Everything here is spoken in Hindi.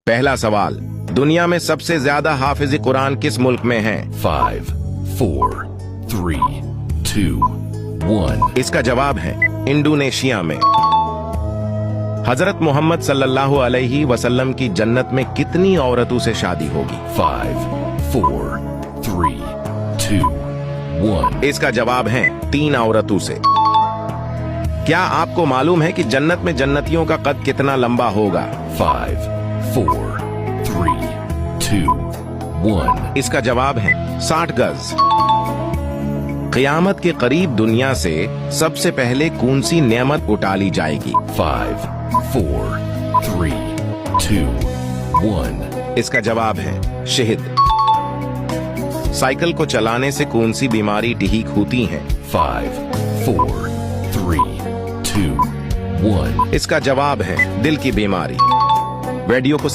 पहला सवाल, दुनिया में सबसे ज्यादा हाफिज कुरान किस मुल्क में हैं? 5, 4, 3, 2, 1. इसका जवाब है इंडोनेशिया में। हजरत मोहम्मद सल्लल्लाहु अलैहि वसल्लम की जन्नत में कितनी औरतों से शादी होगी? 5, 4, 3, 2, 1. इसका जवाब है 3 औरतों से। क्या आपको मालूम है कि जन्नत में जन्नतियों का कद कितना लंबा होगा? 5, 4, 3, 2, 1. इसका जवाब है 60 गज। क़यामत के करीब दुनिया से सबसे पहले कौन सी नेमत उठा ली जाएगी? 5, 4, 3, 2, 1. इसका जवाब है शहद। साइकिल को चलाने से कौन सी बीमारी ठीक होती है? 5, 4, 3, 2, 1. इसका जवाब है दिल की बीमारी। वीडियो को